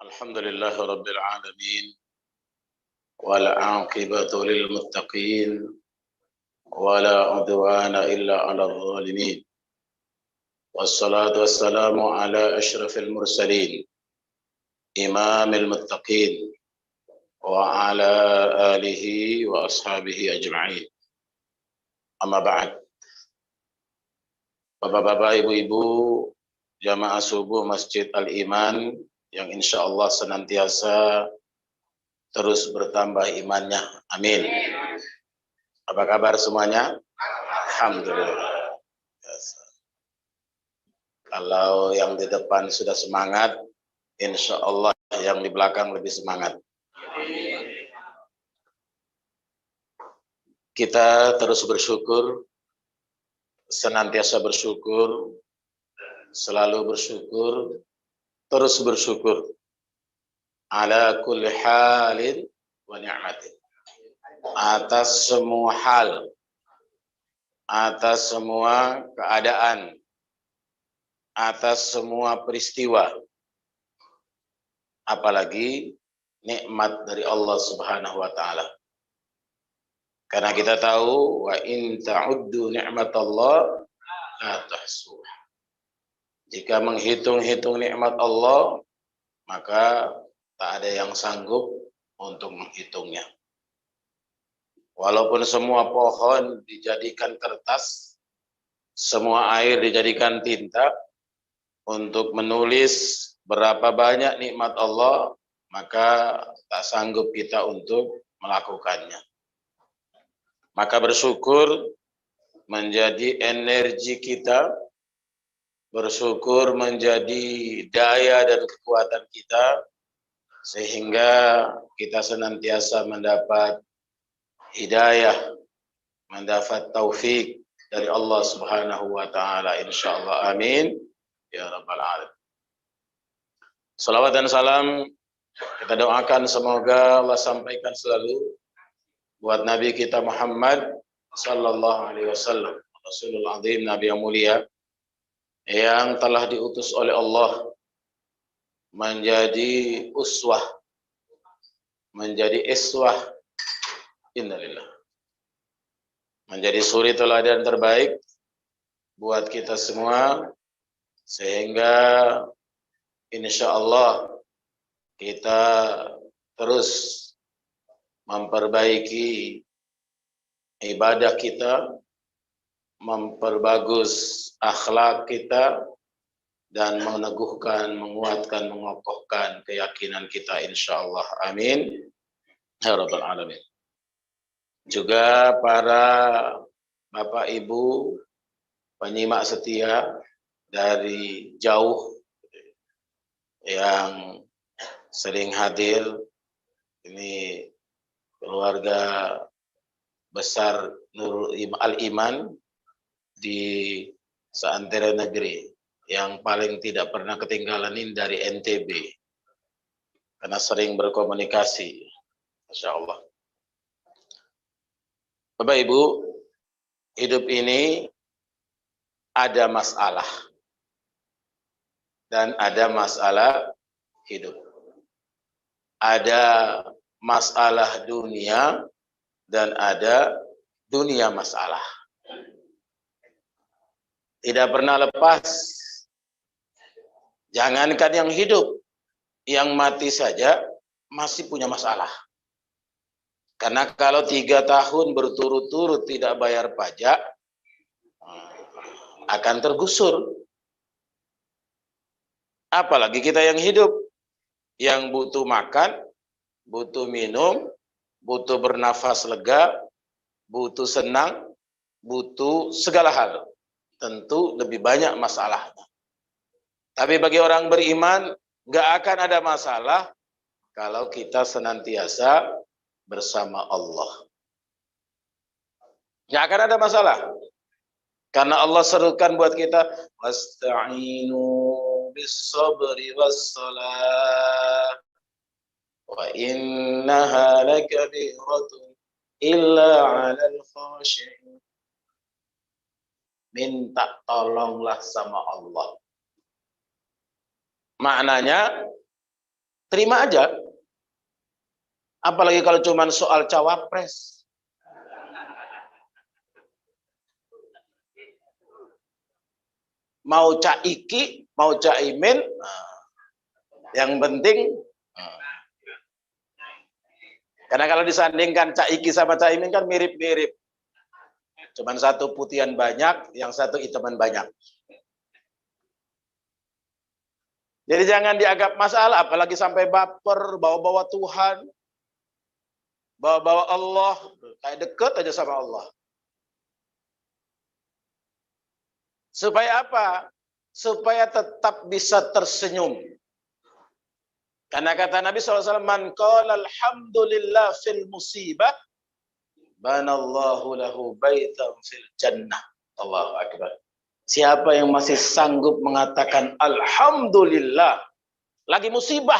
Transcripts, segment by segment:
الحمد لله رب العالمين والعاقبة للمتقين ولا عدوان إلا على الظالمين والصلاة والسلام على أشرف المرسلين إمام المتقين وعلى آله وأصحابه أجمعين. Amma ba'd. Bapak-bapak, ibu-ibu, jamaah subuh Masjid Al-Iman yang insya Allah senantiasa terus bertambah imannya. Amin. Apa kabar semuanya? Alhamdulillah. Kalau yang di depan sudah semangat, insya Allah yang di belakang lebih semangat. Kita terus bersyukur, senantiasa bersyukur, selalu bersyukur, terus bersyukur. Ala kulli halin wa ni'matin. Atas semua hal, atas semua keadaan, atas semua peristiwa. Apalagi nikmat dari Allah Subhanahu wa taala. Karena kita tahu wa in ta'uddu ni'matallah la tuhsuha. Jika menghitung-hitung nikmat Allah, maka tak ada yang sanggup untuk menghitungnya. Walaupun semua pohon dijadikan kertas, semua air dijadikan tinta untuk menulis berapa banyak nikmat Allah, maka tak sanggup kita untuk melakukannya. Maka bersyukur menjadi energi kita, bersyukur menjadi daya dan kekuatan kita, sehingga kita senantiasa mendapat hidayah, mendapat taufik dari Allah Subhanahu wa taala, insyaallah. Amin ya rabbal alamin. Salawat dan salam kita doakan semoga Allah sampaikan selalu buat Nabi kita Muhammad sallallahu alaihi wasallam, Rasulul Azim, Nabi yang mulia yang telah diutus oleh Allah menjadi uswah, menjadi iswah, innalillah, menjadi suri teladan terbaik buat kita semua, sehingga insya Allah kita terus memperbaiki ibadah kita, memperbagus akhlak kita, dan meneguhkan, menguatkan, mengokohkan keyakinan kita insya Allah. Amin ya rabbal alamin. Juga para bapak ibu penyimak setia dari jauh yang sering hadir, ini keluarga besar Nurul Al-Iman di seantero negeri yang paling tidak pernah ketinggalan ini dari NTB, karena sering berkomunikasi, Masya Allah. Bapak Ibu, hidup ini ada masalah dan ada masalah hidup. Ada masalah dunia dan ada dunia masalah. Tidak pernah lepas. Jangankan yang hidup, yang mati saja masih punya masalah. Karena kalau 3 tahun berturut-turut tidak bayar pajak, akan tergusur. Apalagi kita yang hidup, yang butuh makan, butuh minum, butuh bernafas lega, butuh senang, butuh segala hal. Tentu lebih banyak masalahnya. Tapi bagi orang beriman, gak akan ada masalah kalau kita senantiasa bersama Allah. Gak akan ada masalah. Karena Allah serukan buat kita, wasta'inu bis-sabri was-salah wa innaha lakabiratun illa 'alal khashi'in. Minta tolonglah sama Allah. Maknanya Terima aja. Apalagi kalau cuma soal cawapres. Mau Caiki, mau Caimin, yang penting. Karena kalau disandingkan Caiki sama Caimin kan mirip-mirip. Cuman satu putihan banyak, yang satu hitaman banyak. Jadi jangan dianggap masalah, apalagi sampai baper, bawa-bawa Tuhan, bawa-bawa Allah, kayak deket aja sama Allah. Supaya apa? Supaya tetap bisa tersenyum. Karena kata Nabi SAW, man qala alhamdulillah fil musibah, banallahu lahu baitan fil jannah. Allahu akbar. Siapa yang masih sanggup mengatakan alhamdulillah, lagi musibah,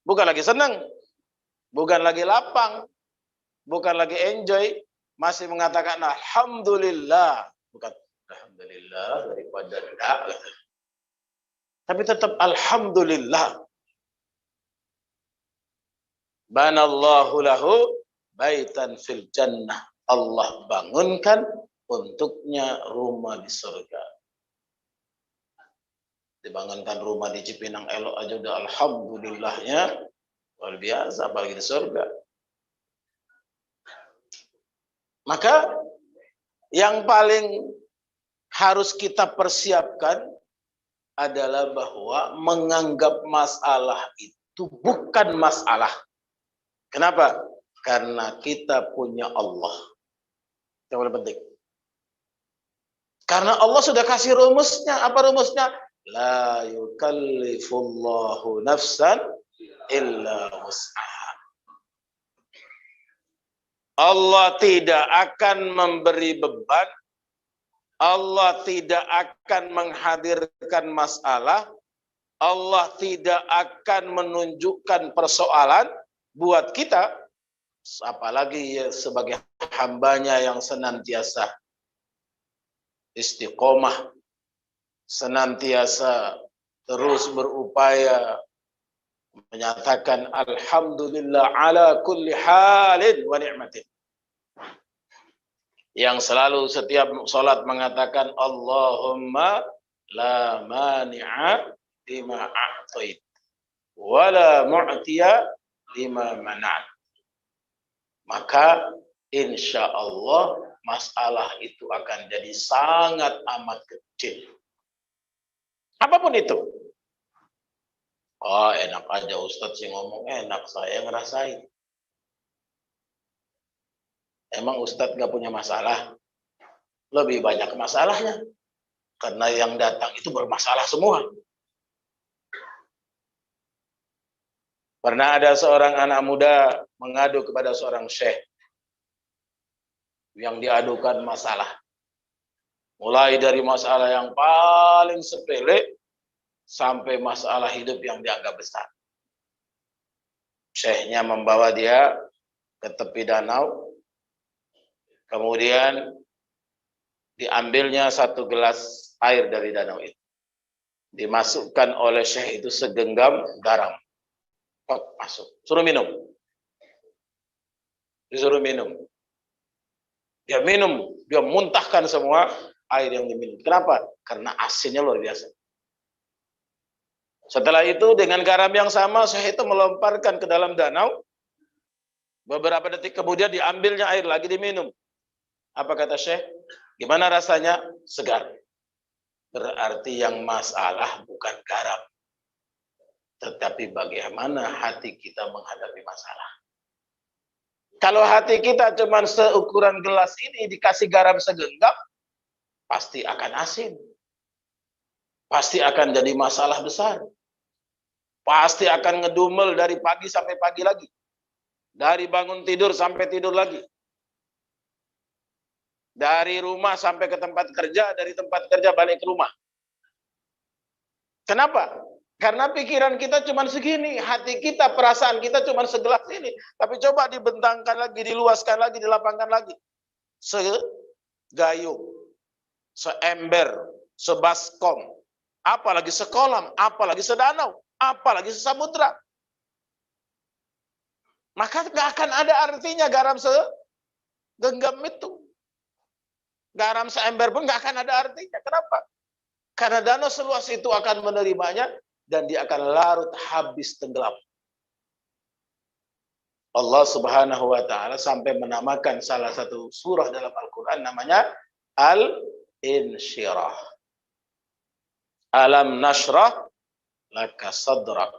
bukan lagi senang, bukan lagi lapang, bukan lagi enjoy, masih mengatakan alhamdulillah, bukan alhamdulillah daripada enggak, tapi tetap alhamdulillah. Banallahu lahu baitan fil jannah. Allah bangunkan untuknya rumah di surga. Dibangunkan rumah di Cipinang elok aja udah alhamdulillahnya luar biasa, apalagi di surga. Maka yang paling harus kita persiapkan adalah bahwa menganggap masalah itu bukan masalah. Kenapa? Karena kita punya Allah. Yang paling penting. Karena Allah sudah kasih rumusnya. Apa rumusnya? La yukallifullahu nafsan illa wus'aha. Allah tidak akan memberi beban. Allah tidak akan menghadirkan masalah. Allah tidak akan menunjukkan persoalan buat kita, apalagi sebagai hambanya yang senantiasa istiqomah, senantiasa terus berupaya menyatakan alhamdulillah ala kulli halin wa ni'matin. Yang selalu setiap sholat mengatakan Allahumma la mani'a lima a'tait wa la mu'tiya lima mana'at. Maka insya Allah masalah itu akan jadi sangat amat kecil. Apapun itu. Oh enak aja Ustadz sih ngomong, enak saya ngerasain. Emang Ustadz gak punya masalah? Lebih banyak masalahnya. Karena yang datang itu bermasalah semua. Pernah ada seorang anak muda mengadu kepada seorang syekh yang diadukan masalah. Mulai dari masalah yang paling sepele sampai masalah hidup yang dianggap besar. Syekhnya membawa dia ke tepi danau, kemudian diambilnya satu gelas air dari danau itu. Dimasukkan oleh syekh itu segenggam garam. Masuk, suruh minum. Disuruh minum. Dia minum, dia muntahkan semua air yang diminum. Kenapa? Karena asinnya luar biasa. Setelah itu dengan garam yang sama, syekh itu melomparkan ke dalam danau. Beberapa detik kemudian diambilnya air lagi diminum. Apa kata syekh? Gimana rasanya? Segar. Berarti yang masalah bukan garam. Tetapi bagaimana hati kita menghadapi masalah. Kalau hati kita cuma seukuran gelas ini dikasih garam segenggam, pasti akan asin. Pasti akan jadi masalah besar. Pasti akan ngedumel dari pagi sampai pagi lagi. Dari bangun tidur sampai tidur lagi. Dari rumah sampai ke tempat kerja, dari tempat kerja balik ke rumah. Kenapa? Karena pikiran kita cuma segini, hati kita, perasaan kita cuma segelas ini. Tapi coba dibentangkan lagi, diluaskan lagi, dilapangkan lagi. Segayung, seember, sebaskom, apalagi sekolam, apalagi sedanau. apalagi sesamudra. Maka nggak akan ada artinya garam segenggam itu. Garam seember pun nggak akan ada artinya. Kenapa? Karena danau seluas itu akan menerimanya dan dia akan larut habis tenggelam. Allah Subhanahu wa taala sampai menamakan salah satu surah dalam Al-Qur'an namanya Al-Insyirah. Alam nashrah laka sadrak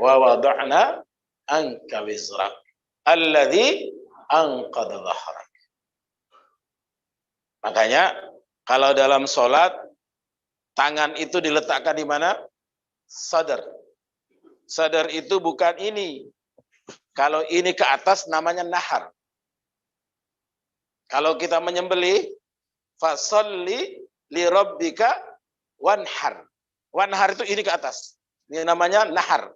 wa wada'na anka wizrak alladzi anqadha dhahrak. Makanya kalau dalam sholat tangan itu diletakkan di mana? Sadar. Sadar itu bukan ini. Kalau ini ke atas namanya nahar. Kalau kita menyembelih, fasalli li rabbika wanhar. Wanhar itu ini ke atas. Ini namanya nahar.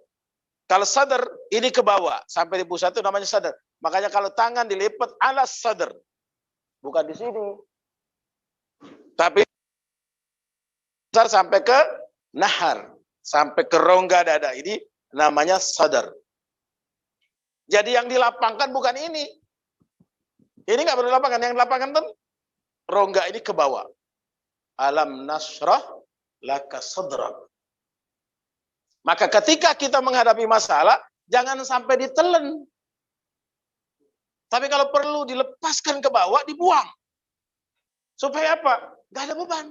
Kalau sadar, ini ke bawah. Sampai di pusat itu namanya sadar. Makanya kalau tangan dilipat ala sadar. Bukan di sini. Tapi sampai ke nahar. Sampai ke rongga dada. Ini namanya sadar. Jadi yang dilapangkan bukan ini. Ini nggak perlu dilapangkan. Yang dilapangkan itu rongga ini ke bawah. Alam nasrah laka sadrak. Maka ketika kita menghadapi masalah, jangan sampai ditelen. Tapi kalau perlu dilepaskan ke bawah, dibuang. Supaya apa? Nggak ada beban.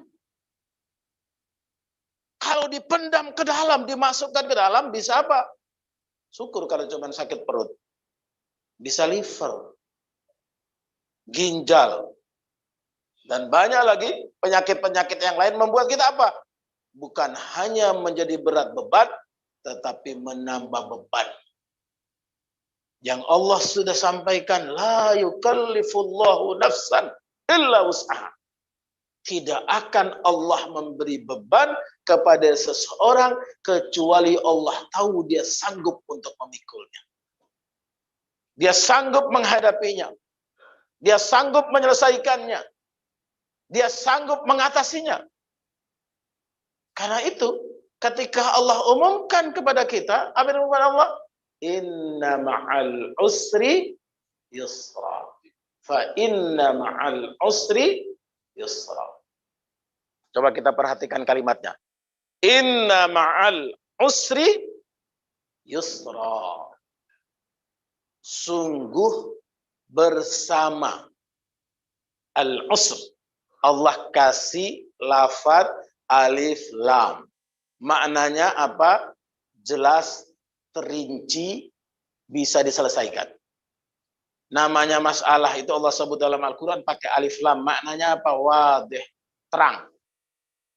Kalau dipendam ke dalam, dimasukkan ke dalam, bisa apa? Syukur kalau cuma sakit perut. Bisa liver, ginjal, dan banyak lagi penyakit-penyakit yang lain membuat kita apa? Bukan hanya menjadi berat beban, tetapi menambah beban. Yang Allah sudah sampaikan, la yukallifullahu nafsan illa wus'aha. Tidak akan Allah memberi beban kepada seseorang kecuali Allah tahu dia sanggup untuk memikulnya. Dia sanggup menghadapinya. Dia sanggup menyelesaikannya. Dia sanggup mengatasinya. Karena itu, ketika Allah umumkan kepada kita, apa yang diumumkan Allah? Inna ma'al usri yusra. Fa inna ma'al usri yusra. Coba kita perhatikan kalimatnya. Inna ma'al usri yusra. Sungguh bersama al-usr. Allah kasih lafaz alif lam. Maknanya apa? Jelas, terinci, bisa diselesaikan. Namanya masalah itu Allah sebut dalam Al-Quran pakai alif lam. Maknanya apa? Wadih, terang.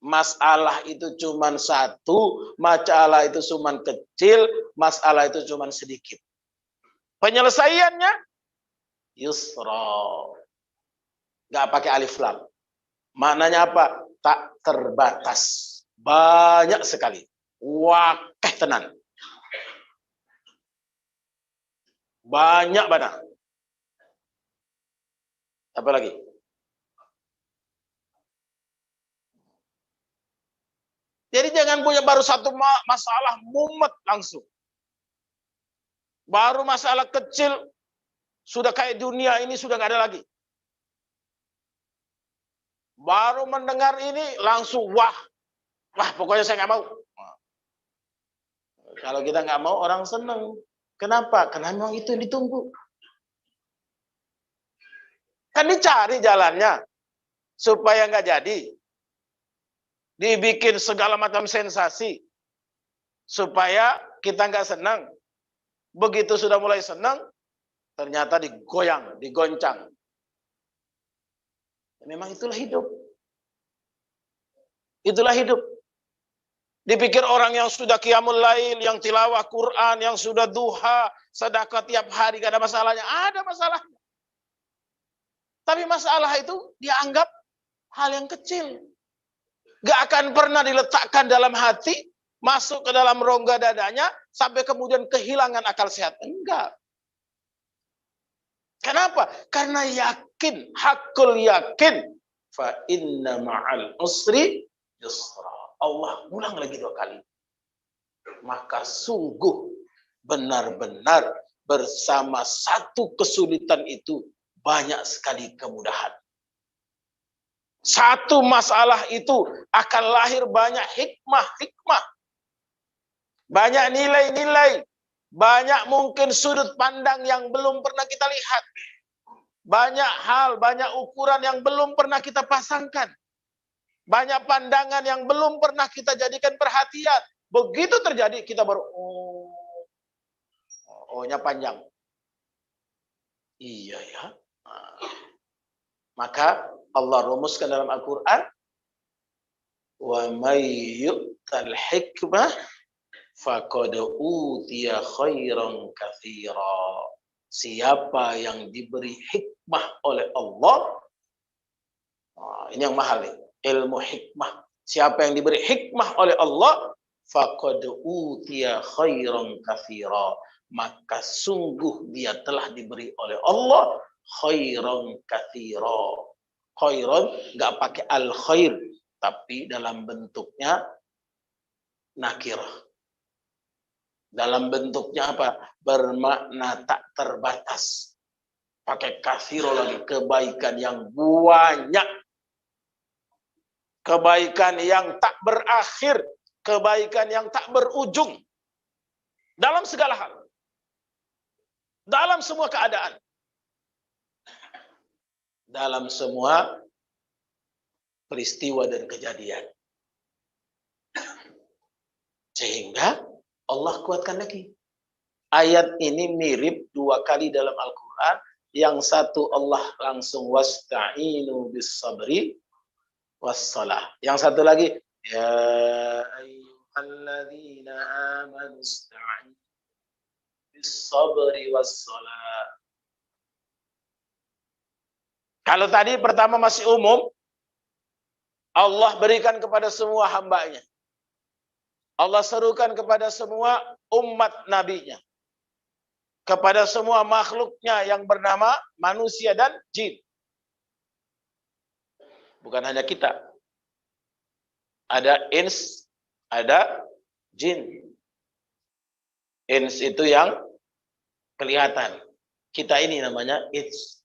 Masalah itu cuma satu, masalah itu cuma kecil, masalah itu cuma sedikit. Penyelesaiannya yusra. Nggak pakai alif lam. Maknanya apa? Tak terbatas. Banyak sekali. Wakeh tenan. Banyak banget. Apa lagi? Jadi jangan punya baru satu masalah mumet langsung. Baru masalah kecil, sudah kayak dunia ini sudah nggak ada lagi. Baru mendengar ini langsung wah pokoknya saya nggak mau. Kalau kita nggak mau orang seneng. Kenapa? Karena memang itu yang ditunggu. Kan dicari jalannya supaya nggak jadi. Dibikin segala macam sensasi supaya kita nggak senang. Begitu sudah mulai senang, ternyata digoyang, digoncang. Memang itulah hidup. Itulah hidup. Dipikir orang yang sudah qiyamul lail, yang tilawah Quran, yang sudah duha, sedekah tiap hari, gak ada masalahnya. Ada masalahnya. Tapi masalah itu dianggap hal yang kecil. Gak akan pernah diletakkan dalam hati, masuk ke dalam rongga dadanya, sampai kemudian kehilangan akal sehat. Enggak. Kenapa? Karena yakin, hakul yakin. Fa inna ma'al usri yusra. Allah ulang lagi 2 kali. maka sungguh benar-benar bersama satu kesulitan itu banyak sekali kemudahan. Satu masalah itu akan lahir banyak hikmah-hikmah. Banyak nilai-nilai. Banyak mungkin sudut pandang yang belum pernah kita lihat. Banyak hal, banyak ukuran yang belum pernah kita pasangkan. Banyak pandangan yang belum pernah kita jadikan perhatian. Begitu terjadi, kita baru, oh-nya panjang. Iya ya. Maka Allah rumuskan dalam Al-Quran, wa may yu'tal hikmah faqad utiya khairan katsira. Siapa yang diberi hikmah oleh Allah, ini yang mahal nih, ilmu hikmah. Siapa yang diberi hikmah oleh Allah, faqad utiya khairan katsira, maka sungguh dia telah diberi oleh Allah khairan katsira. Khairan enggak pakai al khair, tapi dalam bentuknya nakirah. Dalam bentuknya apa? Bermakna tak terbatas. Pakai katsira lagi, kebaikan yang banyak. Kebaikan yang tak berakhir, kebaikan yang tak berujung. Dalam segala hal. Dalam semua keadaan. Dalam semua peristiwa dan kejadian. Sehingga Allah kuatkan lagi. Ayat ini mirip dua kali dalam Al-Quran. Yang satu Allah langsung wasta'inu bis sabri wassalah. Yang satu lagi, ya ayyuhalladzina amanu ista'inu bis sabri wassalah. Kalau tadi pertama masih umum, Allah berikan kepada semua hambanya. Allah serukan kepada semua umat nabinya. Kepada semua makhluknya yang bernama manusia dan jin. Bukan hanya kita. Ada ins, ada jin. Ins itu yang kelihatan. Kita ini namanya ins.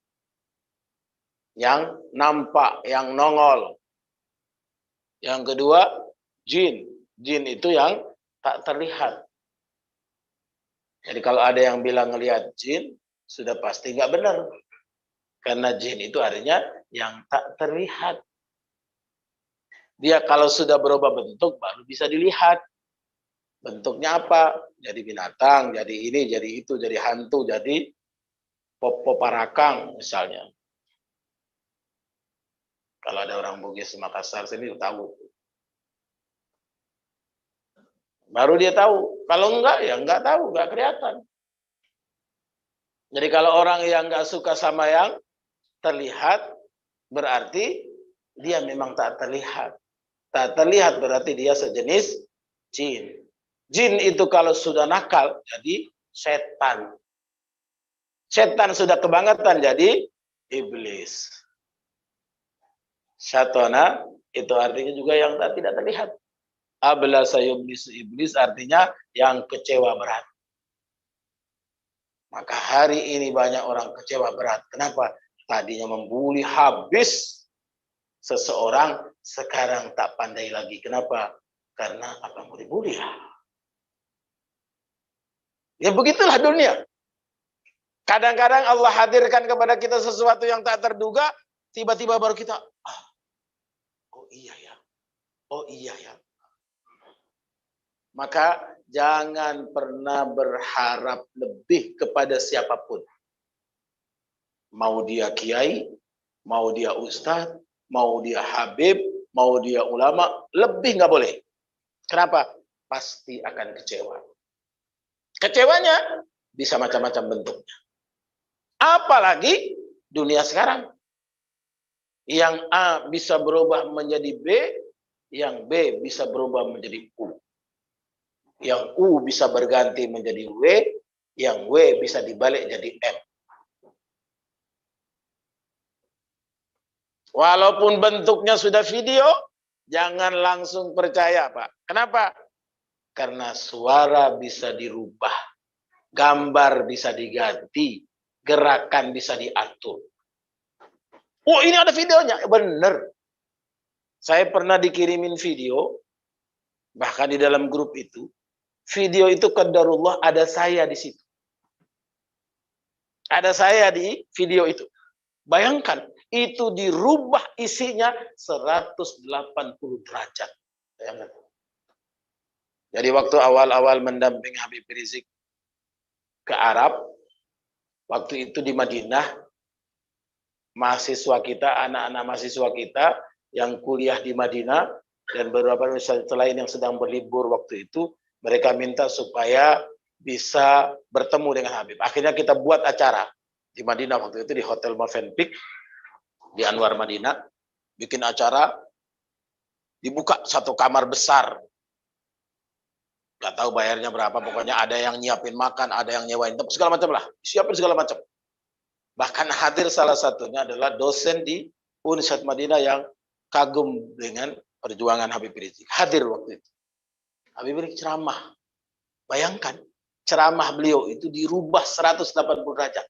Yang nampak, yang nongol. Yang kedua, jin. Jin itu yang tak terlihat. Jadi kalau ada yang bilang ngelihat jin, sudah pasti nggak benar. Karena jin itu artinya yang tak terlihat. Dia kalau sudah berubah bentuk, baru bisa dilihat. Bentuknya apa? Jadi binatang, jadi ini, jadi itu, jadi hantu, jadi poparakang misalnya. Kalau ada orang Bugis Makassar sini tahu. Baru dia tahu. Kalau enggak, ya enggak tahu, enggak kelihatan. Jadi kalau orang yang enggak suka sama yang terlihat, berarti dia memang tak terlihat. Tak terlihat berarti dia sejenis jin. Jin itu kalau sudah nakal, jadi setan. Setan sudah kebangetan, jadi iblis. Syatona itu artinya juga yang tidak terlihat. Ablasa yublis, iblis artinya yang kecewa berat. Maka hari ini banyak orang kecewa berat. Kenapa? Tadinya membuli habis seseorang, sekarang tak pandai lagi. Kenapa? Karena apa mau dibuli ya? Ya begitulah dunia. Kadang-kadang Allah hadirkan kepada kita sesuatu yang tak terduga, tiba-tiba baru kita, oh iya ya, oh iya ya. Maka jangan pernah berharap lebih kepada siapapun. Mau dia kiai, mau dia ustadz, mau dia habib, mau dia ulama, lebih nggak boleh. Kenapa? Pasti akan kecewa. Kecewanya bisa macam-macam bentuknya. Apalagi dunia sekarang. Yang A bisa berubah menjadi B, yang B bisa berubah menjadi U. Yang U bisa berganti menjadi W, yang W bisa dibalik jadi M. Walaupun bentuknya sudah video, jangan langsung percaya, Pak. Kenapa? Karena suara bisa dirubah, gambar bisa diganti, gerakan bisa diatur. Oh, ini ada videonya. Bener. Saya pernah dikirimin video, bahkan di dalam grup itu, video itu qadarullah ada saya di situ. Ada saya di video itu. Bayangkan, itu dirubah isinya 180 derajat. Bayangkan. Jadi waktu awal-awal mendampingi Habib Rizik ke Arab, waktu itu di Madinah, mahasiswa kita, anak-anak mahasiswa kita yang kuliah di Madinah dan beberapa universitas lain yang sedang berlibur waktu itu, mereka minta supaya bisa bertemu dengan Habib. Akhirnya kita buat acara di Madinah waktu itu di Hotel Movenpick di Anwar Madinah, bikin acara, dibuka satu kamar besar. Gak tahu bayarnya berapa, pokoknya ada yang nyiapin makan, ada yang nyewain tempat, segala macam lah, siapin segala macam. Bahkan hadir salah satunya adalah dosen di Universitas Madinah yang kagum dengan perjuangan Habib Rizik. Hadir waktu itu. Habib Rizik ceramah. Bayangkan, ceramah beliau itu dirubah 180 derajat.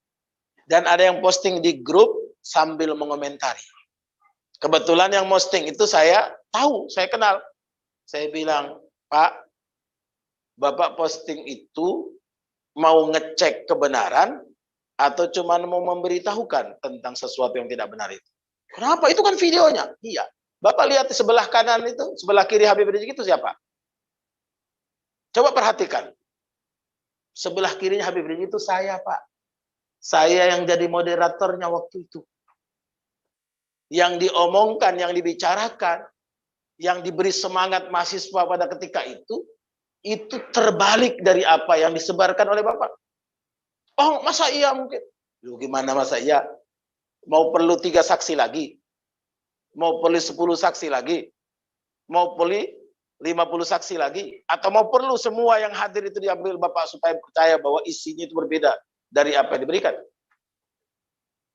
Dan ada yang posting di grup sambil mengomentari. Kebetulan yang posting itu saya tahu, saya kenal. Saya bilang, Pak, Bapak posting itu mau ngecek kebenaran atau cuma mau memberitahukan tentang sesuatu yang tidak benar itu? Kenapa? Itu kan videonya. Iya. Bapak lihat di sebelah kanan itu, sebelah kiri Habib Rizik itu siapa? Coba perhatikan. Sebelah kirinya Habib Rizik itu saya, Pak. Saya yang jadi moderatornya waktu itu. Yang diomongkan, yang dibicarakan, yang diberi semangat mahasiswa pada ketika itu terbalik dari apa yang disebarkan oleh Bapak. Oh, masa iya mungkin? Lu gimana masa iya? Mau perlu 3 saksi lagi? Mau perlu 10 saksi lagi? Mau perlu 50 saksi lagi? Atau mau perlu semua yang hadir itu diambil Bapak supaya percaya bahwa isinya itu berbeda dari apa yang diberikan?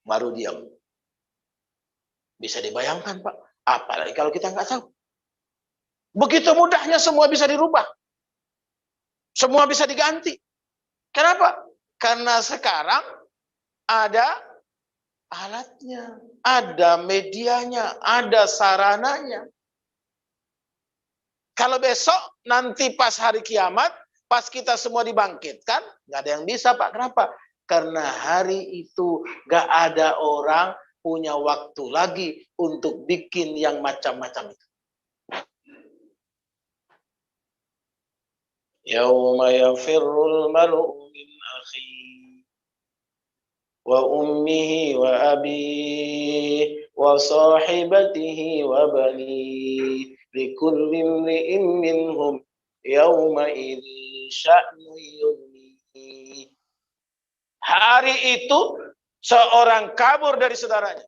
Baru diam. Bisa dibayangkan, Pak. Apalagi kalau kita nggak tahu. Begitu mudahnya semua bisa dirubah. Semua bisa diganti. Kenapa? Karena sekarang ada alatnya, ada medianya, ada sarananya. Kalau besok nanti pas hari kiamat, pas kita semua dibangkitkan, nggak ada yang bisa, Pak. Kenapa? Karena hari itu nggak ada orang punya waktu lagi untuk bikin yang macam-macam itu. Yauma yafirrul mar'u min akhihi wa ummihi wa abihi wa sahibatihi wa banihi likulli imri'in minhum yauma idzin sya'nu yughnihi. Hari itu seorang kabur dari saudaranya.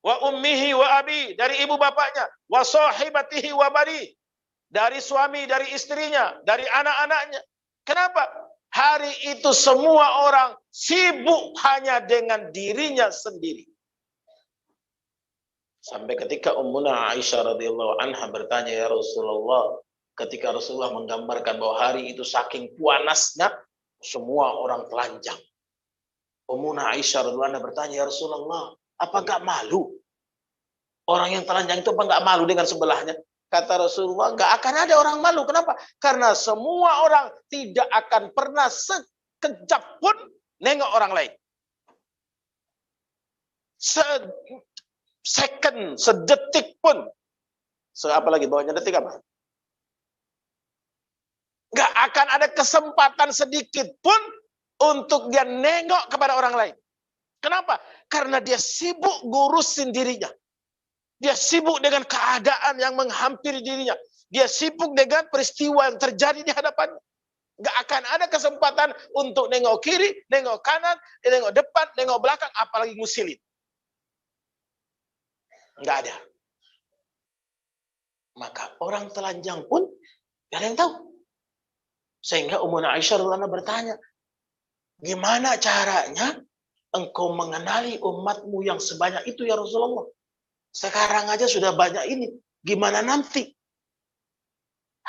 Wa ummihi wa abi, dari ibu bapaknya, wa sahibatihi wa bani, dari suami, dari istrinya, dari anak-anaknya. Kenapa? Hari itu semua orang sibuk hanya dengan dirinya sendiri. Sampai ketika Ummuna Aisyah radhiyallahu anha bertanya, ya Rasulullah, ketika Rasulullah menggambarkan bahwa hari itu saking panasnya, semua orang telanjang. Ummuna Aisyah radhiyallahu anha bertanya, ya Rasulullah, apa enggak malu? Orang yang telanjang itu apa enggak malu dengan sebelahnya? Kata Rasulullah, enggak akan ada orang malu. Kenapa? Karena semua orang tidak akan pernah sekejap pun nengok orang lain. Second, sedetik pun. Apalagi bawahnya detik apa? Enggak akan ada kesempatan sedikit pun untuk dia nengok kepada orang lain. Kenapa? Karena dia sibuk ngurusin dirinya. Dia sibuk dengan keadaan yang menghampiri dirinya. Dia sibuk dengan peristiwa yang terjadi di hadapannya. Nggak akan ada kesempatan untuk nengok kiri, nengok kanan, nengok depan, nengok belakang, apalagi ngusilin. Nggak ada. Maka orang telanjang pun nggak ada yang tahu. Sehingga Ummuna Aisyah radhiyallahu anha bertanya, gimana caranya engkau mengenali umatmu yang sebanyak itu ya Rasulullah? Sekarang aja sudah banyak ini. Gimana nanti?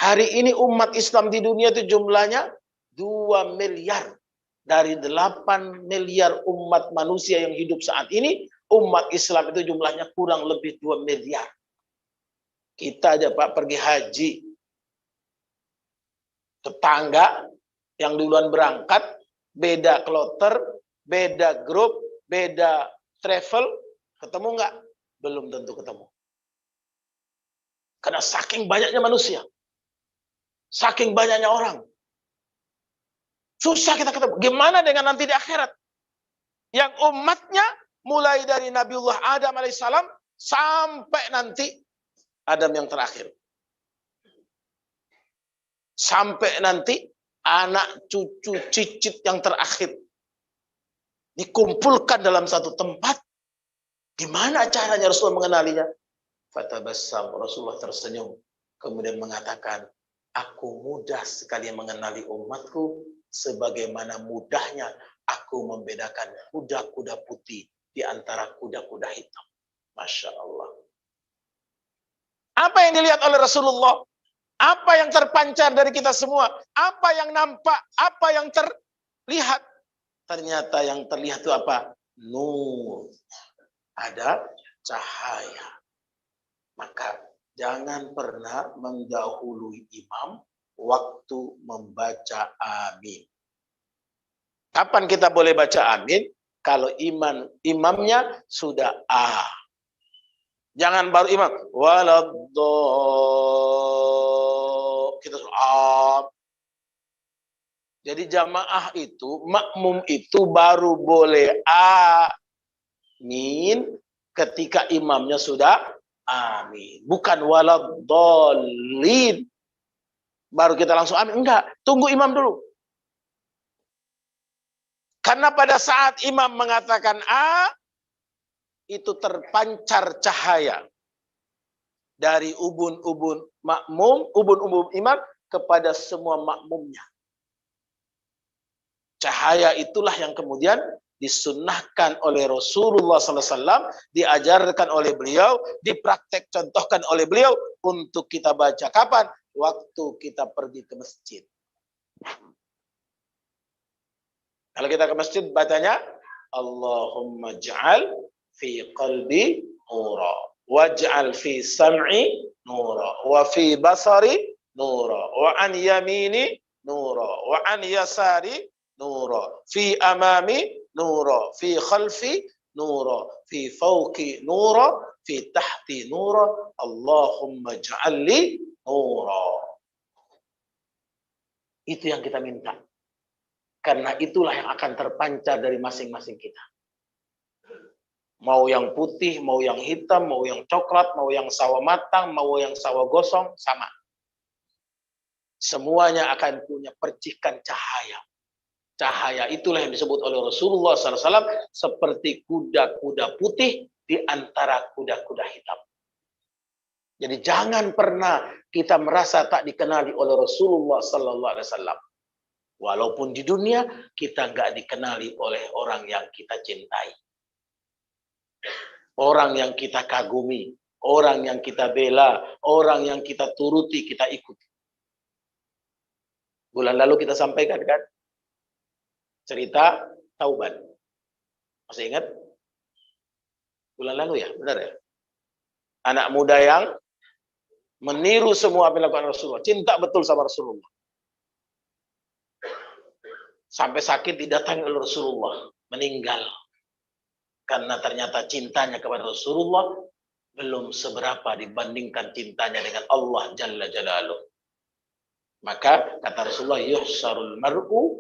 Hari ini umat Islam di dunia itu jumlahnya 2 miliar. Dari 8 miliar umat manusia yang hidup saat ini, umat Islam itu jumlahnya kurang lebih 2 miliar. Kita aja Pak pergi haji, tetangga yang duluan berangkat, beda kloter, beda grup, beda travel, ketemu nggak? Belum tentu ketemu. Karena saking banyaknya manusia, saking banyaknya orang, susah kita ketemu. Gimana dengan nanti di akhirat? Yang umatnya mulai dari Nabiullah Adam alaihissalam sampai nanti Adam yang terakhir. Sampai nanti anak cucu cicit yang terakhir. Dikumpulkan dalam satu tempat. Gimana caranya Rasulullah mengenalinya? Fatabassam, Rasulullah tersenyum. Kemudian mengatakan, aku mudah sekali mengenali umatku. Sebagaimana mudahnya aku membedakan kuda-kuda putih di antara kuda-kuda hitam. Masya Allah. Apa yang dilihat oleh Rasulullah? Apa yang terpancar dari kita semua? Apa yang nampak? Apa yang terlihat? Ternyata yang terlihat itu apa? Nur. Ada cahaya. Maka jangan pernah mendahului imam waktu membaca amin. Kapan kita boleh baca amin? Kalau imamnya sudah A. Jangan baru imam. Kita sudah A. Jadi jamaah itu, makmum itu baru boleh amin ketika imamnya sudah amin. Bukan waladhdallin. Baru kita langsung amin. Enggak, tunggu imam dulu. Karena pada saat imam mengatakan A, itu terpancar cahaya dari ubun-ubun makmum, ubun-ubun imam kepada semua makmumnya. Cahaya itulah yang kemudian disunnahkan oleh Rasulullah SAW, diajarkan oleh beliau, dipraktek contohkan oleh beliau untuk kita baca. Kapan? Waktu kita pergi ke masjid. Kalau kita ke masjid bacanya Allahumma ja'al fi qalbi nura waj'al fi sam'i nura wa fi basari nura wa an yamini nura wa an yasari nura fi amami nura fi khalfi nura fi fawqi nura fi tahti nura Allahumma ja'alli nura. Itu yang kita minta. Karena itulah yang akan terpancar dari masing-masing kita. Mau yang putih, mau yang hitam, mau yang coklat, mau yang sawo matang, mau yang sawo gosong, sama. Semuanya akan punya percikan cahaya. Cahaya itulah yang disebut oleh Rasulullah SAW seperti kuda-kuda putih di antara kuda-kuda hitam. Jadi jangan pernah kita merasa tak dikenali oleh Rasulullah SAW. Walaupun di dunia kita nggak dikenali oleh orang yang kita cintai. Orang yang kita kagumi. Orang yang kita bela. Orang yang kita turuti, kita ikuti. Bulan lalu kita sampaikan kan? Cerita Tauban. Masih ingat? Bulan lalu ya? Benar ya? Anak muda yang meniru semua apa yang dilakukan Rasulullah. Cinta betul sama Rasulullah. Sampai sakit didatangi oleh Rasulullah, meninggal. Karena ternyata cintanya kepada Rasulullah belum seberapa dibandingkan cintanya dengan Allah Jalla Jalaluh. Maka kata Rasulullah, yuhsarul mar'u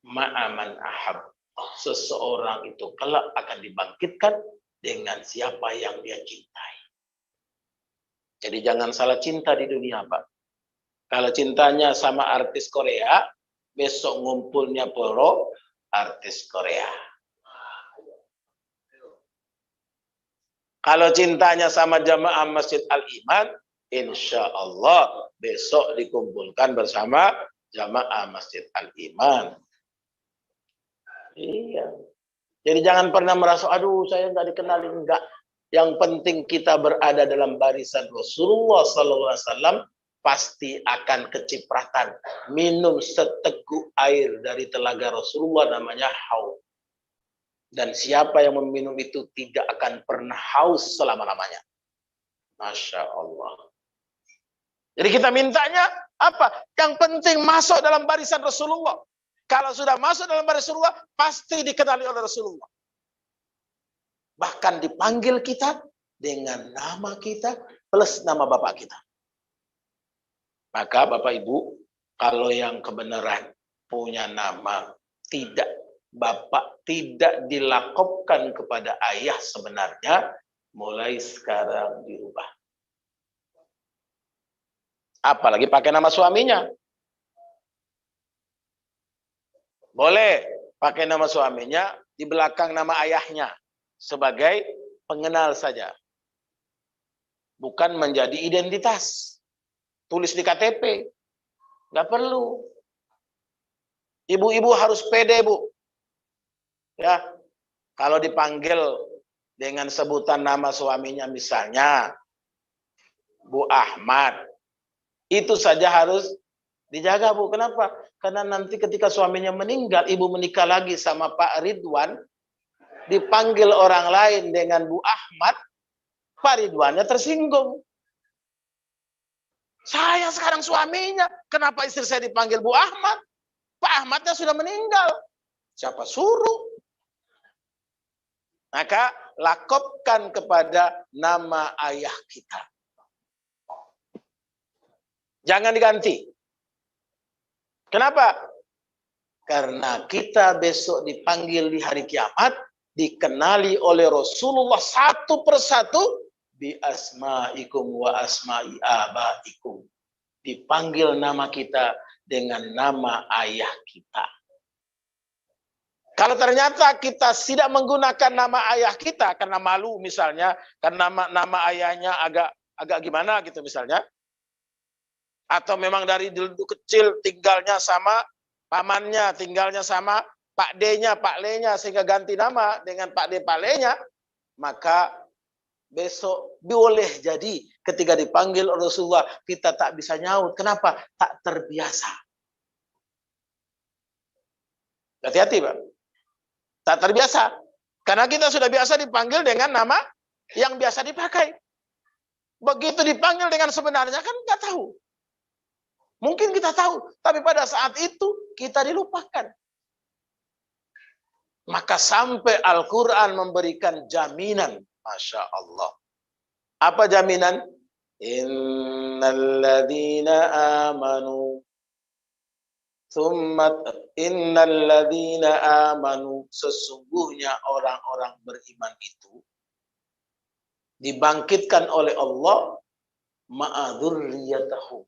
ma'aman ahab. Seseorang itu kelak akan dibangkitkan dengan siapa yang dia cintai. Jadi jangan salah cinta di dunia, Pak. Kalau cintanya sama artis Korea, besok ngumpulnya poro artis Korea. Kalau cintanya sama jamaah Masjid Al-Iman, insya Allah besok dikumpulkan bersama jamaah Masjid Al-Iman. Iya. Jadi jangan pernah merasa, aduh saya nggak dikenali, enggak. Yang penting kita berada dalam barisan Rasulullah SAW pasti akan kecipratan minum seteguk air dari telaga Rasulullah namanya haud. Dan siapa yang meminum itu tidak akan pernah haus selama-lamanya. Masya Allah. Jadi kita mintanya apa? Yang penting masuk dalam barisan Rasulullah. Kalau sudah masuk dalam barisan Rasulullah, pasti dikenali oleh Rasulullah. Bahkan dipanggil kita dengan nama kita plus nama bapak kita. Maka Bapak Ibu, kalau yang kebenaran punya nama, bapak tidak dilakopkan kepada ayah sebenarnya, mulai sekarang dirubah. Apalagi pakai nama suaminya. Boleh pakai nama suaminya di belakang nama ayahnya sebagai pengenal saja. Bukan menjadi identitas. Tulis di KTP. Nggak perlu. Ibu-ibu harus pede, Bu. Ya, kalau dipanggil dengan sebutan nama suaminya misalnya Bu Ahmad, itu saja harus dijaga, Bu. Kenapa? Karena nanti ketika suaminya meninggal, ibu menikah lagi sama Pak Ridwan, dipanggil orang lain dengan Bu Ahmad, Pak Ridwannya tersinggung. Saya sekarang suaminya, kenapa istri saya dipanggil Bu Ahmad? Pak Ahmadnya sudah meninggal. Siapa suruh? Maka lakopkan kepada nama ayah kita. Jangan diganti. Kenapa? Karena kita besok dipanggil di hari kiamat, dikenali oleh Rasulullah satu persatu, bi asma'ikum wa asma'i abaikum. Dipanggil nama kita dengan nama ayah kita. Kalau ternyata kita tidak menggunakan nama ayah kita karena malu misalnya, karena nama ayahnya agak gimana gitu misalnya, atau memang dari dulu kecil tinggalnya sama pamannya, tinggalnya sama Pak D-nya, Pak L-nya, sehingga ganti nama dengan Pak D, Pak L-nya, maka besok boleh jadi ketika dipanggil Rasulullah kita tak bisa nyaut. Kenapa? Tak terbiasa. Hati-hati, Pak. Tak terbiasa. Karena kita sudah biasa dipanggil dengan nama yang biasa dipakai. Begitu dipanggil dengan sebenarnya kan nggak tahu. Mungkin kita tahu, tapi pada saat itu kita dilupakan. Maka sampai Al-Quran memberikan jaminan. Masya Allah. Apa jaminan? Innalladzina amanu. Innalladzina amanu. Sesungguhnya orang-orang beriman itu dibangkitkan oleh Allah ma'adzurriyatahum.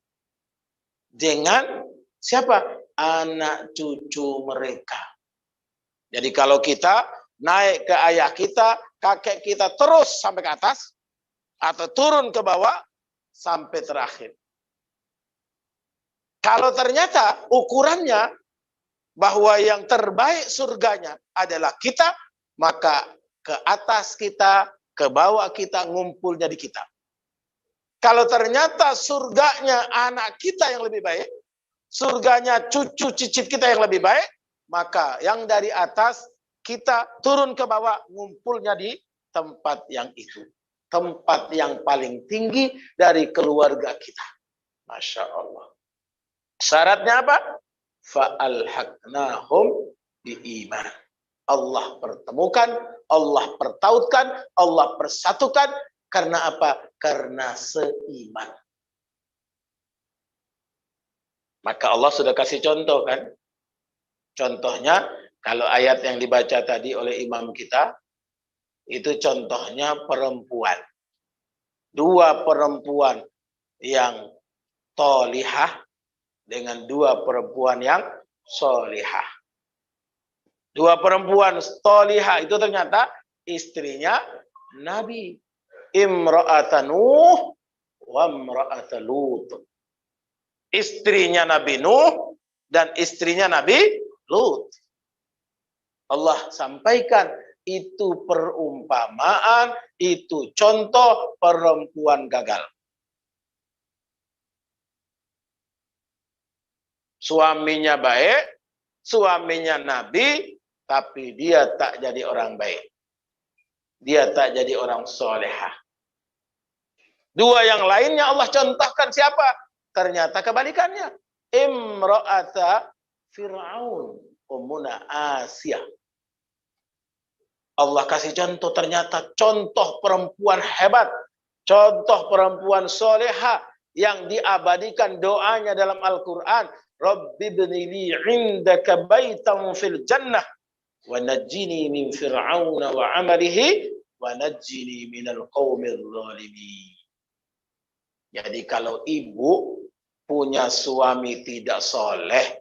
Dengan siapa? Anak cucu mereka. Jadi kalau kita naik ke ayah kita, kakek kita terus sampai ke atas, atau turun ke bawah sampai terakhir. Kalau ternyata ukurannya bahwa yang terbaik surganya adalah kita, maka ke atas kita, ke bawah kita, ngumpulnya di kita. Kalau ternyata surganya anak kita yang lebih baik, surganya cucu cicit kita yang lebih baik, maka yang dari atas kita turun ke bawah, ngumpulnya di tempat yang itu. Tempat yang paling tinggi dari keluarga kita. Masya Allah. Syaratnya apa? Fa'alhaqnahum biiman. Allah pertemukan, Allah pertautkan, Allah persatukan. Karena apa? Karena seiman. Maka Allah sudah kasih contoh kan? Contohnya, kalau ayat yang dibaca tadi oleh imam kita, itu contohnya perempuan. Dua perempuan yang tolihah dengan dua perempuan yang solihah. Dua perempuan tolihah itu ternyata istrinya Nabi. Imra'atan Nuh wa imra'atan Lut. Istrinya Nabi Nuh dan istrinya Nabi Lut. Allah sampaikan itu perumpamaan, itu contoh perempuan gagal. Suaminya baik, suaminya nabi, tapi dia tak jadi orang baik. Dia tak jadi orang solehah. Dua yang lainnya Allah contohkan siapa? Ternyata kebalikannya. Imra'ata Fir'aun, Ummuna Asia. Allah kasih contoh, ternyata contoh perempuan hebat, contoh perempuan soleha yang diabadikan doanya dalam Al-Quran. Rabbi bnili indaka baitan fil jannah wa najjini min fir'auna wa amalihi wa najjini minal qawmil zalimin. Jadi kalau ibu punya suami tidak soleh,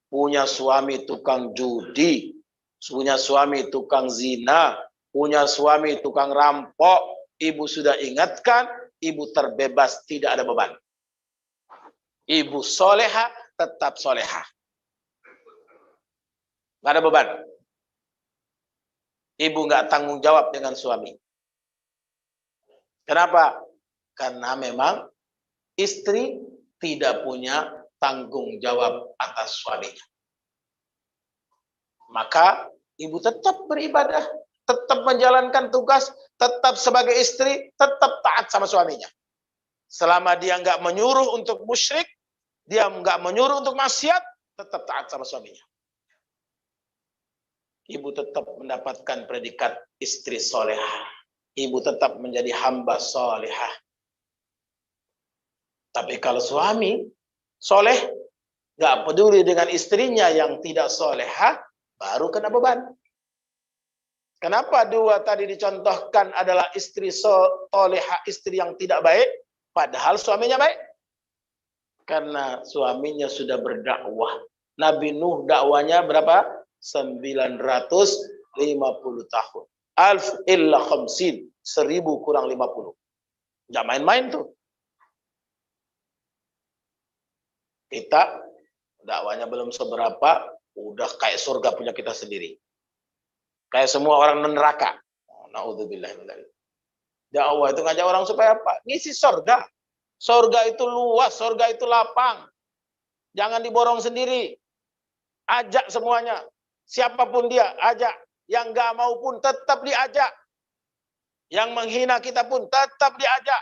punya suami tukang judi, punya suami tukang zina, punya suami tukang rampok, ibu sudah ingatkan, ibu terbebas, tidak ada beban. Ibu soleha, tetap soleha. Nggak ada beban. Ibu nggak tanggung jawab dengan suami. Kenapa? Karena memang istri tidak punya tanggung jawab atas suaminya. Maka ibu tetap beribadah, tetap menjalankan tugas, tetap sebagai istri, tetap taat sama suaminya. Selama dia nggak menyuruh untuk musyrik, dia nggak menyuruh untuk maksiat, tetap taat sama suaminya. Ibu tetap mendapatkan predikat istri solehah. Ibu tetap menjadi hamba solehah. Tapi kalau suami soleh, nggak peduli dengan istrinya yang tidak solehah, baru kena beban. Kenapa dua tadi dicontohkan adalah istri solehah, istri yang tidak baik, padahal suaminya baik? Karena suaminya sudah berdakwah. Nabi Nuh dakwanya berapa? 950 tahun. Alf illa khamsin, 1000 kurang 50. Nggak main-main tuh. Kita dakwanya belum seberapa, udah kayak surga punya kita sendiri. Kayak semua orang neraka. Naudzubillah. Dakwah itu ngajak orang supaya apa? Ngisi surga. Surga itu luas, surga itu lapang. Jangan diborong sendiri. Ajak semuanya. Siapapun dia, ajak. Yang nggak mau pun tetap diajak. Yang menghina kita pun tetap diajak.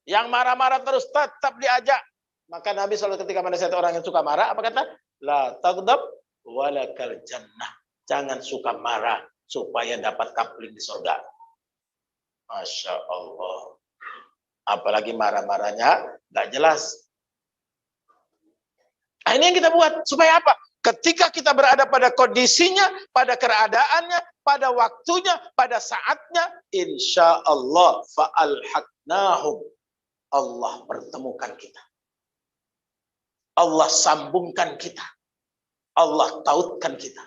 Yang marah-marah terus tetap diajak. Maka Nabi SAW ketika menasihati orang yang suka marah, apa kata? La taghdab walakal jannah. Jangan suka marah supaya dapat kapling di surga. Masya Allah. Apalagi marah-marahnya nggak jelas. Nah, ini yang kita buat. Supaya apa? Ketika kita berada pada kondisinya, pada keadaannya, pada waktunya, pada saatnya, insya Allah fa'alhaqnahum. Allah pertemukan kita. Allah sambungkan kita. Allah tautkan kita.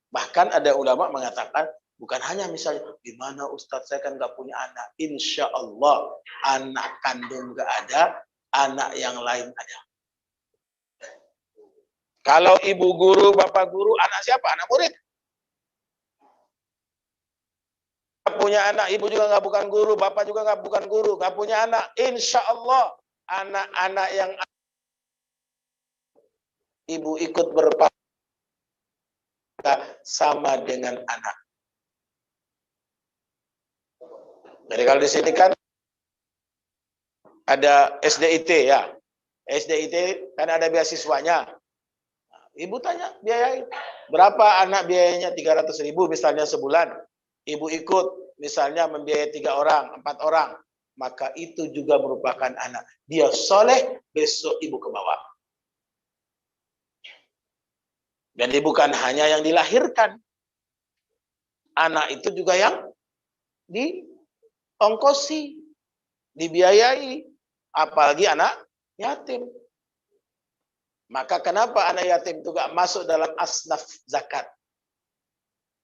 Bahkan ada ulama mengatakan, bukan hanya misalnya, gimana Ustadz saya kan gak punya anak. Insya Allah, anak kandung gak ada, anak yang lain ada. Kalau ibu guru, bapak guru, anak siapa? Anak murid. Punya anak, ibu juga gak bukan guru, bapak juga gak bukan guru, gak punya anak. Insya Allah, anak-anak yang ibu ikut berpahala sama dengan anak. Jadi kalau di sini kan ada SDIT ya. SDIT kan ada beasiswanya. Ibu tanya biaya berapa anak biayanya 300.000 misalnya sebulan. Ibu ikut misalnya membiayai 3 orang, 4 orang. Maka itu juga merupakan anak. Dia soleh, besok ibu ke bawah. Dan bukan hanya yang dilahirkan. Anak itu juga yang diongkosi, dibiayai. Apalagi anak yatim. Maka kenapa anak yatim itu gak masuk dalam asnaf zakat?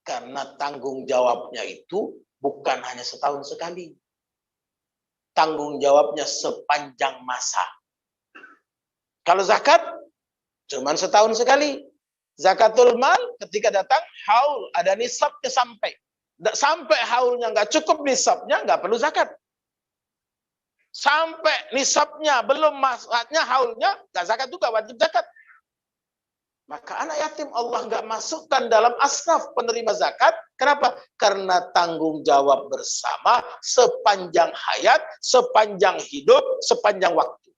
Karena tanggung jawabnya itu bukan hanya setahun sekali. Tanggung jawabnya sepanjang masa. Kalau zakat, cuma setahun sekali. Zakatul mal ketika datang haul, ada nisabnya sampai. Sampai haulnya nggak cukup nisabnya, nggak perlu zakat. Sampai nisabnya belum masaknya haulnya, nggak zakat juga, wajib zakat. Maka anak yatim Allah nggak masukkan dalam asnaf penerima zakat. Kenapa? Karena tanggung jawab bersama sepanjang hayat, sepanjang hidup, sepanjang waktu.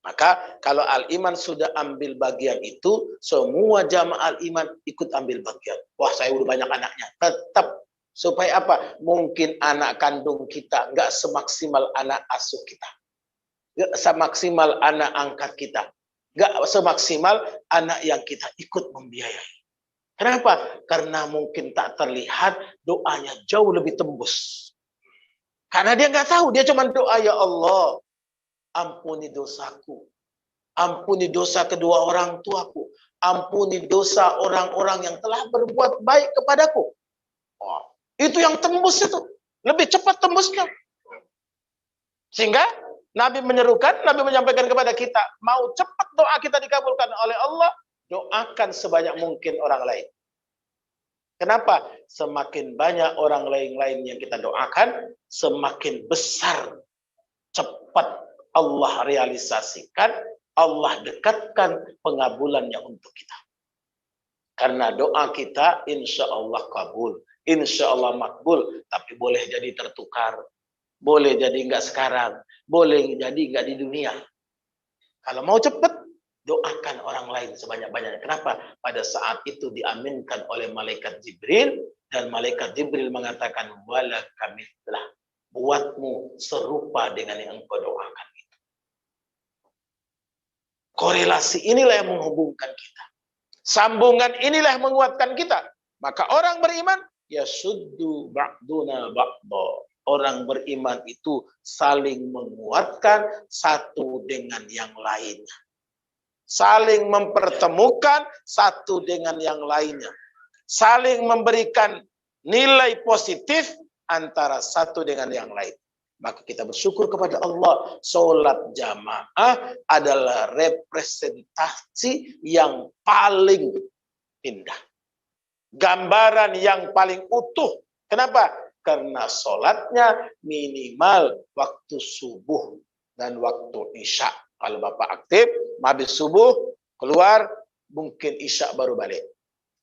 Maka kalau Al-Iman sudah ambil bagian itu, semua jamaah Al-Iman ikut ambil bagian. Wah, saya udah banyak anaknya. Tetap. Supaya apa? Mungkin anak kandung kita nggak semaksimal anak asuh kita. Nggak semaksimal anak angkat kita. Nggak semaksimal anak yang kita ikut membiayai. Kenapa? Karena mungkin tak terlihat, doanya jauh lebih tembus. Karena dia nggak tahu, dia cuma doa, ya Allah, ampuni dosaku, ampuni dosa kedua orang tuaku, ampuni dosa orang-orang yang telah berbuat baik kepadaku. Oh, itu yang tembus itu, lebih cepat tembusnya. Sehingga Nabi menyerukan, Nabi menyampaikan kepada kita, mau cepat doa kita dikabulkan oleh Allah, doakan sebanyak mungkin orang lain. Kenapa? Semakin banyak orang lain yang kita doakan, semakin besar, cepat Allah realisasikan, Allah dekatkan pengabulannya untuk kita. Karena doa kita insya Allah kabul, insya Allah makbul, tapi boleh jadi tertukar. Boleh jadi enggak sekarang, boleh jadi enggak di dunia. Kalau mau cepat, doakan orang lain sebanyak-banyaknya. Kenapa? Pada saat itu diaminkan oleh malaikat Jibril, dan malaikat Jibril mengatakan, wala kamithlah, buatmu serupa dengan yang engkau doakan itu. Korelasi inilah yang menghubungkan kita. Sambungan inilah yang menguatkan kita. Maka orang beriman, yasuddu ba'duna ba'da. Orang beriman itu saling menguatkan satu dengan yang lainnya. Saling mempertemukan satu dengan yang lainnya. Saling memberikan nilai positif antara satu dengan yang lain. Maka kita bersyukur kepada Allah. Sholat jamaah adalah representasi yang paling indah. Gambaran yang paling utuh. Kenapa? Karena sholatnya minimal waktu subuh dan waktu isya. Kalau Bapak aktif, habis subuh, keluar, mungkin isya baru balik.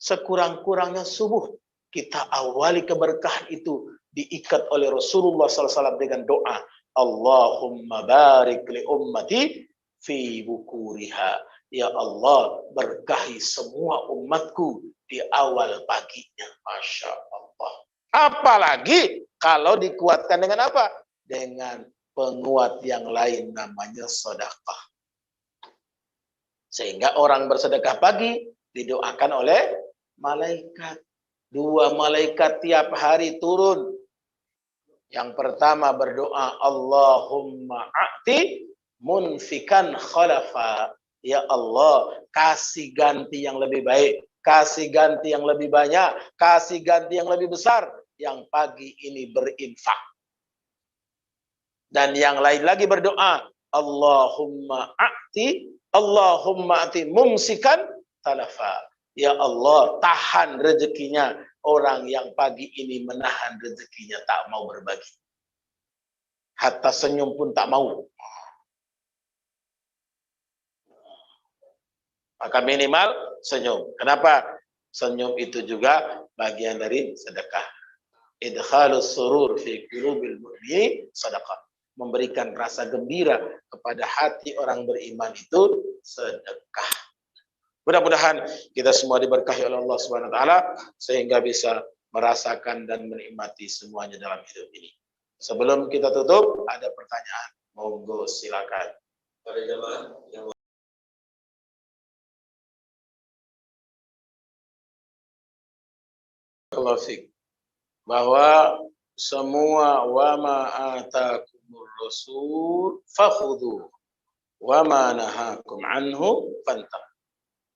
Sekurang-kurangnya subuh, kita awali keberkahan itu diikat oleh Rasulullah SAW dengan doa. Allahumma barik li ummati fi bukuriha. Ya Allah, berkahi semua umatku di awal paginya. Masya Allah. Apalagi kalau dikuatkan dengan apa? Dengan penguat yang lain namanya sedekah. Sehingga orang bersedekah pagi didoakan oleh malaikat. 2 malaikat tiap hari turun. Yang pertama berdoa, Allahumma a'ti munfikan khalafa. Ya Allah, kasih ganti yang lebih baik. Kasih ganti yang lebih banyak, kasih ganti yang lebih besar, yang pagi ini berinfak. Dan yang lain lagi berdoa, Allahumma a'ti mumsikan talafa. Ya Allah, tahan rezekinya orang yang pagi ini menahan rezekinya, tak mau berbagi. Hatta senyum pun tak mau. Maka minimal senyum. Kenapa? Senyum itu juga bagian dari sedekah. Idkhalus surur fi qulubil mu'minin sedekah. Memberikan rasa gembira kepada hati orang beriman itu sedekah. Mudah-mudahan kita semua diberkahi oleh Allah Subhanahu wa taala sehingga bisa merasakan dan menikmati semuanya dalam hidup ini. Sebelum kita tutup, ada pertanyaan. Monggo silakan. Pada jemaah yang bahwa semua wama atakumur rasul fakhudhu wama nahakum anhu fantah.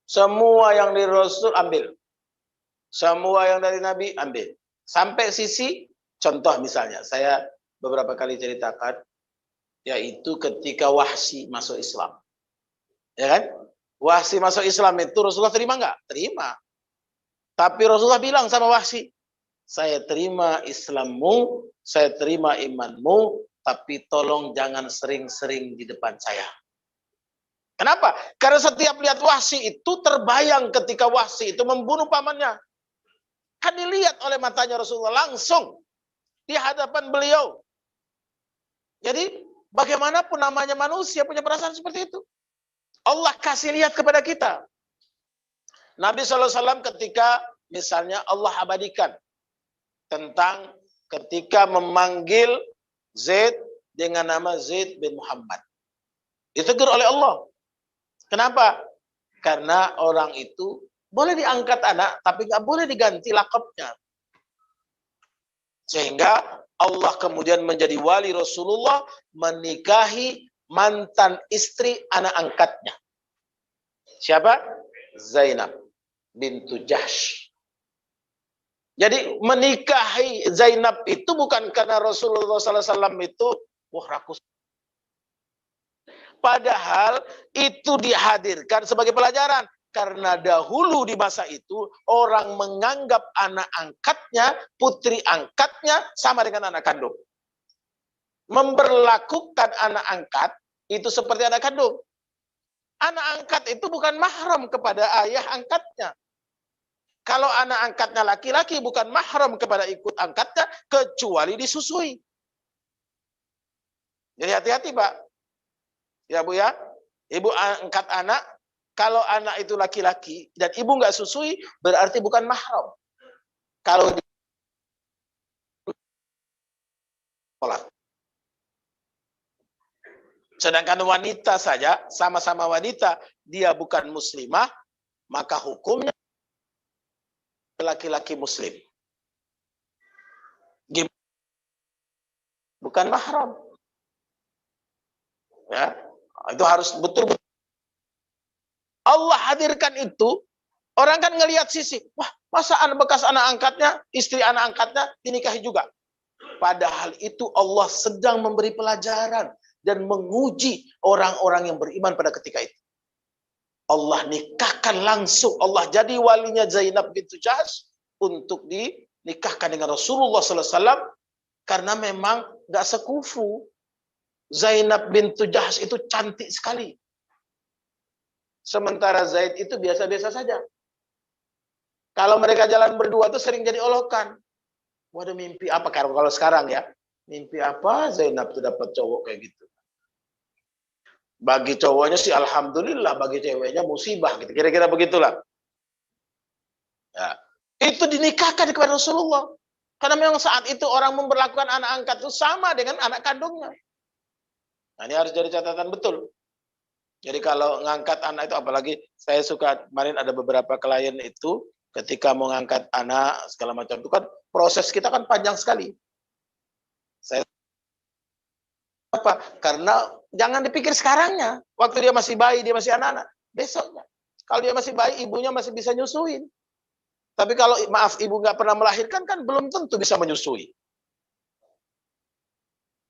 Semua yang dari Rasul ambil. Semua yang dari Nabi ambil. Sampai sisi contoh misalnya, saya beberapa kali ceritakan, yaitu ketika Wahsy masuk Islam. Ya kan? Wahsy masuk Islam itu Rasulullah terima enggak? Terima. Tapi Rasulullah bilang sama Wahsy, saya terima Islammu saya terima imanmu, tapi tolong jangan sering-sering di depan saya. Kenapa? Karena setiap lihat Wahsy itu terbayang ketika Wahsy itu membunuh pamannya. Kan dilihat oleh matanya Rasulullah langsung di hadapan beliau. Jadi bagaimanapun namanya manusia punya perasaan seperti itu. Allah kasih lihat kepada kita. Nabi SAW ketika misalnya Allah abadikan tentang ketika memanggil Zaid dengan nama Zaid bin Muhammad. Ditegur oleh Allah. Kenapa? Karena orang itu boleh diangkat anak, tapi nggak boleh diganti lakabnya. Sehingga Allah kemudian menjadi wali Rasulullah menikahi mantan istri anak angkatnya. Siapa? Zainab bintu Jahsh. Jadi menikahi Zainab itu bukan karena Rasulullah SAW itu rakus. Padahal itu dihadirkan sebagai pelajaran. Karena dahulu di masa itu, orang menganggap anak angkatnya, putri angkatnya, sama dengan anak kandung. Memperlakukan anak angkat, itu seperti anak kandung. Anak angkat itu bukan mahram kepada ayah angkatnya. Kalau anak angkatnya laki-laki, bukan mahram kepada ikut angkatnya, kecuali disusui. Jadi hati-hati, Pak. Ya Bu ya, ibu angkat anak, kalau anak itu laki-laki dan ibu nggak susui, berarti bukan mahram. Kalau di sekolah. Sedangkan wanita saja, sama-sama wanita, dia bukan muslimah, maka hukumnya laki-laki muslim. Bukan mahram. Ya. Itu harus betul-betul. Allah hadirkan itu, orang kan ngelihat sisi, wah masa bekas anak angkatnya, istri anak angkatnya dinikahi juga. Padahal itu Allah sedang memberi pelajaran dan menguji orang-orang yang beriman pada ketika itu. Allah nikahkan langsung, Allah jadi walinya Zainab bintu Jahsh untuk dinikahkan dengan Rasulullah SAW karena memang gak sekufu. Zainab bintu Jahsh itu cantik sekali. Sementara Zaid itu biasa-biasa saja. Kalau mereka jalan berdua tuh sering jadi olokan. Waduh mimpi apa kalau sekarang ya? Mimpi apa Zainab tuh dapat cowok kayak gitu. Bagi cowoknya sih alhamdulillah, bagi ceweknya musibah gitu. Kira-kira begitulah. Ya. Itu dinikahkan kepada Rasulullah. Karena memang saat itu orang memperlakukan anak angkat itu sama dengan anak kandungnya. Nah, ini harus jadi catatan betul. Jadi kalau ngangkat anak itu, apalagi saya suka, kemarin ada beberapa klien itu, ketika mau ngangkat anak, segala macam itu kan, proses kita kan panjang sekali. Saya apa? Karena jangan dipikir sekarangnya, waktu dia masih bayi, dia masih anak-anak, besoknya. Kalau dia masih bayi, ibunya masih bisa nyusuin. Tapi kalau, maaf, ibu nggak pernah melahirkan, kan belum tentu bisa menyusui.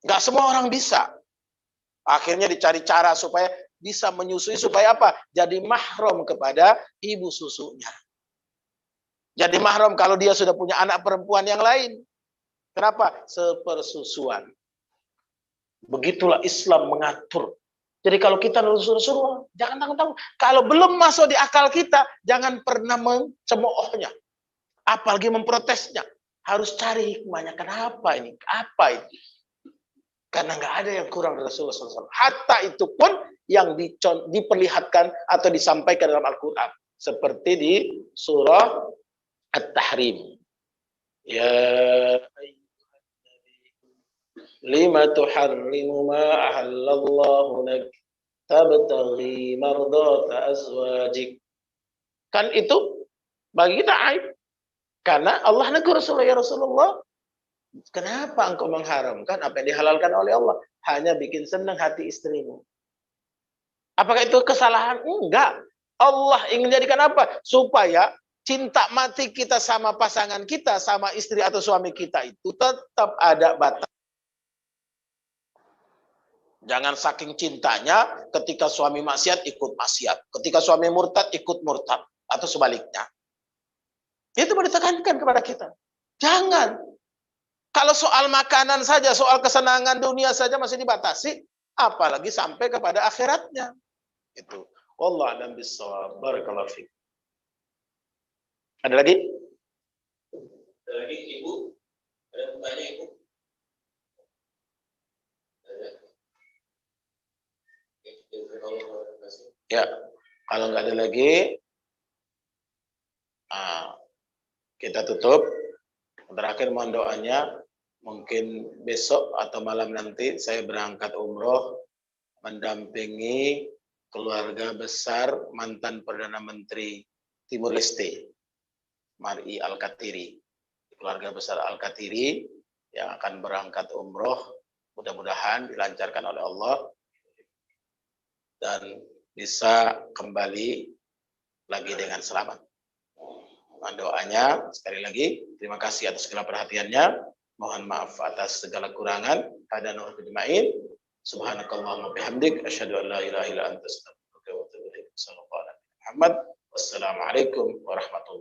Nggak semua orang bisa. Akhirnya dicari cara supaya bisa menyusui, supaya apa? Jadi mahram kepada ibu susunya. Jadi mahram kalau dia sudah punya anak perempuan yang lain. Kenapa? Sepersusuan. Begitulah Islam mengatur. Jadi kalau kita nusuk Rasulullah, jangan tanggung-tanggung. Kalau belum masuk di akal kita, jangan pernah mencemoohnya. Apalagi memprotesnya. Harus cari hikmahnya. Kenapa ini? Apa ini? Karena nggak ada yang kurang dari Rasulullah SAW. Hatta itu pun yang diperlihatkan atau disampaikan dalam Al-Quran. Seperti di surah At-Tahrim. Ya lima tuharrimu ma ahallallahu lak tabtaghi mardata azwajik. Kan itu bagi kita aib. Karena Allah negur Rasulullah, ya Rasulullah, kenapa engkau mengharamkan apa yang dihalalkan oleh Allah? Hanya bikin senang hati istrimu. Apakah itu kesalahan? Enggak. Allah ingin jadikan apa? Supaya cinta mati kita sama pasangan kita, sama istri atau suami kita itu tetap ada batas. Jangan saking cintanya ketika suami maksiat ikut maksiat. Ketika suami murtad ikut murtad. Atau sebaliknya. Itu mau ditekankan kepada kita. Jangan. Kalau soal makanan saja, soal kesenangan dunia saja masih dibatasi, apalagi sampai kepada akhiratnya. Itu. Wallahu a'lam bishawab. Barakallahu fiik. Ada lagi? Ada lagi Ibu? Ada pertanyaan Ibu? Ya, kalau nggak ada lagi, kita tutup. Terakhir mohon doanya, mungkin besok atau malam nanti saya berangkat umroh mendampingi keluarga besar mantan Perdana Menteri Timur Leste, Mar'i Al-Katiri. Keluarga besar Al-Katiri yang akan berangkat umroh, mudah-mudahan dilancarkan oleh Allah dan bisa kembali lagi dengan selamat. Doanya sekali lagi, terima kasih atas segala perhatiannya. Mohon maaf atas segala kurangan. Hadana wa ajma'in. Subhanakallahumma bihamdik asyhadu an la ilaha illa anta astaghfiruka wa atubu ilaik. Sallallahu alaihi Muhammad. Wassalamualaikum warahmatullahi